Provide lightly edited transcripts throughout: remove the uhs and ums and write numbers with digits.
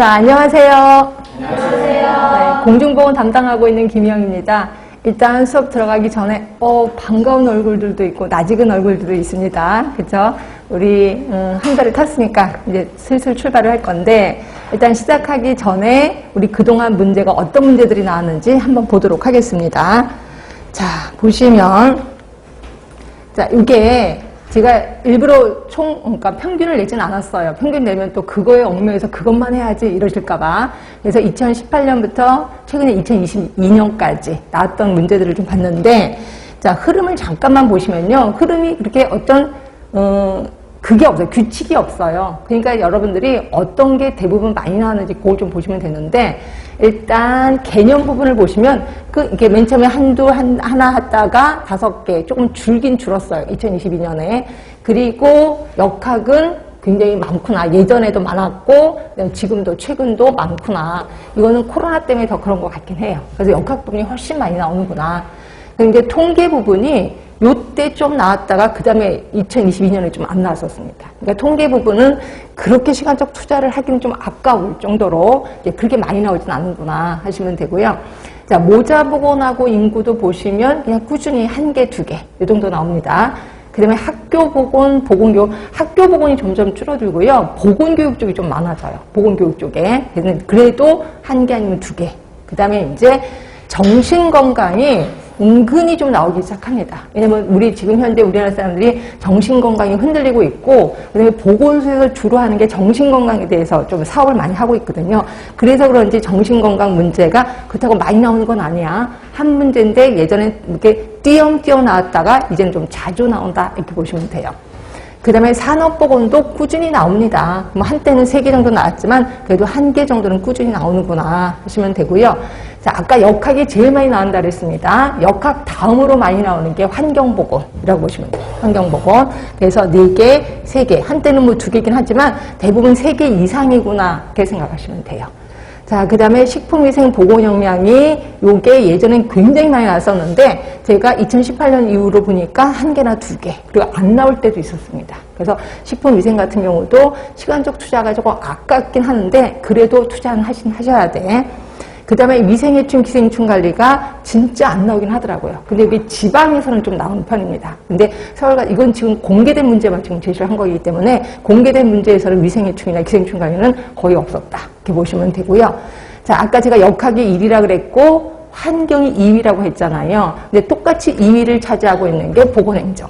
자, 안녕하세요. 안녕하세요. 네, 공중보건 담당하고 있는 김희영입니다. 일단 수업 들어가기 전에 반가운 얼굴들도 있고 낯익은 얼굴들도 있습니다. 그렇죠? 우리 한 달을 탔으니까 이제 슬슬 출발을 할 건데 일단 시작하기 전에 우리 그동안 문제가 어떤 문제들이 나왔는지 한번 보도록 하겠습니다. 자, 보시면 자, 이게 제가 일부러 그러니까 평균을 내진 않았어요. 평균 내면 또 그거에 얽매여서 그것만 해야지 이러실까봐. 그래서 2018년부터 최근에 2022년까지 나왔던 문제들을 좀 봤는데, 자, 흐름을 잠깐만 보시면요. 흐름이 그렇게 어떤, 그게 없어요. 규칙이 없어요. 그러니까 여러분들이 어떤 게 대부분 많이 나왔는지 그걸 좀 보시면 되는데, 일단 개념 부분을 보시면 이게 맨 처음에 하나 했다가 5개 조금 줄긴 줄었어요. 2022년에. 그리고 역학은 굉장히 많구나. 예전에도 많았고 지금도 최근도 많구나. 이거는 코로나 때문에 더 그런 것 같긴 해요. 그래서 역학 부분이 훨씬 많이 나오는구나. 근데 통계 부분이 요때 좀 나왔다가 그 다음에 2022년에 좀 안 나왔었습니다. 그러니까 통계 부분은 그렇게 시간적 투자를 하기는 좀 아까울 정도로 그렇게 많이 나오진 않는구나 하시면 되고요. 자, 모자 보건하고 인구도 보시면 그냥 꾸준히 1개, 2개 이 정도 나옵니다. 그 다음에 학교 보건, 보건교육, 학교 보건이 점점 줄어들고요. 보건교육 쪽이 좀 많아져요. 보건교육 쪽에. 그래도 1개 아니면 2개. 그 다음에 이제 정신건강이 은근히 좀 나오기 시작합니다. 왜냐면 우리 지금 현재 우리나라 사람들이 정신건강이 흔들리고 있고, 그다음에 보건소에서 주로 하는 게 정신건강에 대해서 좀 사업을 많이 하고 있거든요. 그래서 그런지 정신건강 문제가 그렇다고 많이 나오는 건 아니야. 한 문제인데 예전에 이렇게 띄엄띄엄 나왔다가 이제는 좀 자주 나온다 이렇게 보시면 돼요. 그 다음에 산업보건도 꾸준히 나옵니다. 뭐 한때는 3개 정도 나왔지만 그래도 1개 정도는 꾸준히 나오는구나 하시면 되고요. 자, 아까 역학이 제일 많이 나온다 그랬습니다. 역학 다음으로 많이 나오는 게 환경보건이라고 보시면 돼요. 환경보건. 그래서 4개, 3개. 한때는 뭐 2개긴 하지만 대부분 3개 이상이구나 이렇게 생각하시면 돼요. 자, 그 다음에 식품위생보건역량이 요게 예전엔 굉장히 많이 나왔었는데 제가 2018년 이후로 보니까 1개나 2개 그리고 안 나올 때도 있었습니다. 그래서 식품위생 같은 경우도 시간적 투자가 조금 아깝긴 하는데 그래도 투자는 하셔야 돼. 그 다음에 위생해충, 기생충 관리가 진짜 안 나오긴 하더라고요. 근데 여기 지방에서는 좀 나오는 편입니다. 근데 서울가 이건 지금 공개된 문제만 지금 제시를 한 거기 때문에 공개된 문제에서는 위생해충이나 기생충 관리는 거의 없었다. 이렇게 보시면 되고요. 자, 아까 제가 역학이 1위라 그랬고 환경이 2위라고 했잖아요. 근데 똑같이 2위를 차지하고 있는 게 보건행정.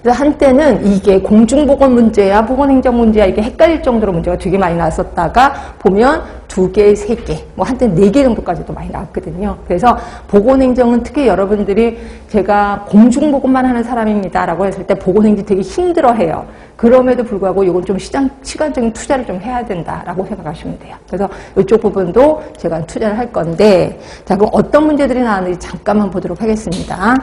그래서 한때는 이게 공중보건 문제야, 보건행정 문제야 이게 헷갈릴 정도로 문제가 되게 많이 나왔었다가 보면 2개, 3개, 뭐 한때 4개 정도까지도 많이 나왔거든요. 그래서 보건행정은 특히 여러분들이 제가 공중보건만 하는 사람입니다 라고 했을 때 보건행정 되게 힘들어해요. 그럼에도 불구하고 이건 좀 시간적인 투자를 좀 해야 된다라고 생각하시면 돼요. 그래서 이쪽 부분도 제가 투자를 할 건데, 자, 그럼 어떤 문제들이 나왔는지 잠깐만 보도록 하겠습니다.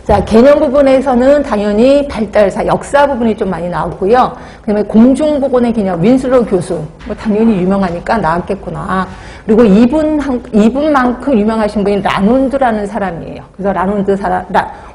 자, 개념 부분에서는 당연히 발달사, 역사 부분이 좀 많이 나오고요. 그 다음에 공중보건의 개념, 윈슬로우 교수. 뭐 당연히 유명하니까 나왔겠구나. 그리고 이분만큼 유명하신 분이 라논드라는 사람이에요. 그래서 라논드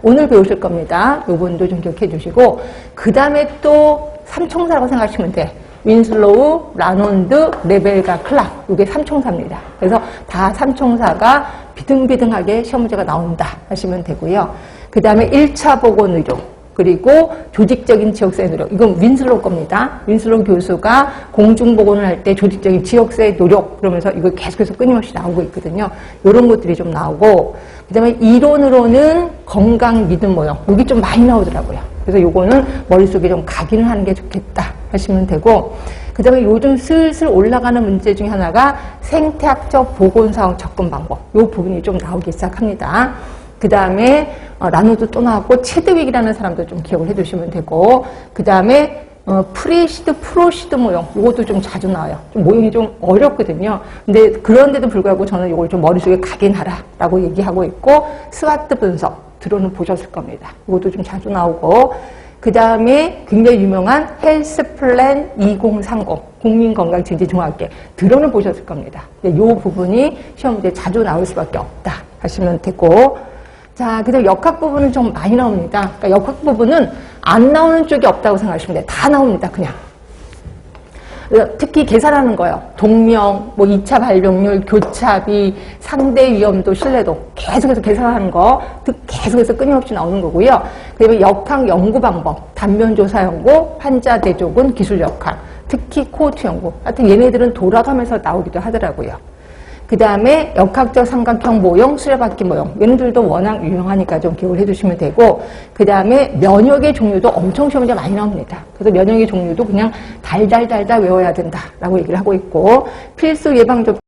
오늘 배우실 겁니다. 이 부분도 좀 기억해 주시고. 그 다음에 또 삼총사라고 생각하시면 돼. 윈슬로우, 라논드, 레벨과 클락. 이게 삼총사입니다. 그래서 다 삼총사가 비등비등하게 시험 문제가 나온다 하시면 되고요. 그 다음에 1차 보건 의료, 그리고 조직적인 지역사회 노력. 이건 윈슬로우 겁니다. 윈슬로우 교수가 공중보건을 할 때 조직적인 지역사회 노력, 그러면서 이거 계속해서 끊임없이 나오고 있거든요. 이런 것들이 좀 나오고, 그 다음에 이론으로는 건강 믿음 모형. 여기 좀 많이 나오더라고요. 그래서 요거는 머릿속에 좀 각인을 하는 게 좋겠다 하시면 되고, 그 다음에 요즘 슬슬 올라가는 문제 중에 하나가 생태학적 보건사업 접근 방법. 요 부분이 좀 나오기 시작합니다. 그 다음에 라노도 또 나왔고 체드윅이라는 사람도 좀 기억을 해두시면 되고, 그 다음에 프리시드, 프로시드 모형 이것도 좀 자주 나와요. 좀 모형이 좀 어렵거든요. 근데 그런데도 불구하고 저는 이걸 좀 머릿속에 각인하라라고 얘기하고 있고, 스와트 분석 들어는 보셨을 겁니다. 이것도 좀 자주 나오고, 그 다음에 굉장히 유명한 헬스 플랜 2030 국민건강증진종합계 들어는 보셨을 겁니다. 근데 이 부분이 시험 문제 자주 나올 수밖에 없다 하시면 되고, 자, 그 다음 역학 부분은 좀 많이 나옵니다. 그러니까 역학 부분은 안 나오는 쪽이 없다고 생각하시면 돼요. 다 나옵니다, 그냥. 특히 계산하는 거예요. 동명, 뭐 2차 발병률, 교차비, 상대 위험도, 신뢰도 계속해서 계산하는 거 계속해서 끊임없이 나오는 거고요. 그다음에 역학 연구 방법, 단면조사 연구, 환자 대조군, 기술 역학, 특히 코호트 연구. 하여튼 얘네들은 돌아가면서 나오기도 하더라고요. 그 다음에 역학적 삼각형 모형, 수레바퀴 모형. 얘네들도 워낙 유명하니까 좀 기억을 해두시면 되고, 그 다음에 면역의 종류도 엄청 시험에 많이 나옵니다. 그래서 면역의 종류도 그냥 달달달달 외워야 된다라고 얘기를 하고 있고, 필수 예방접종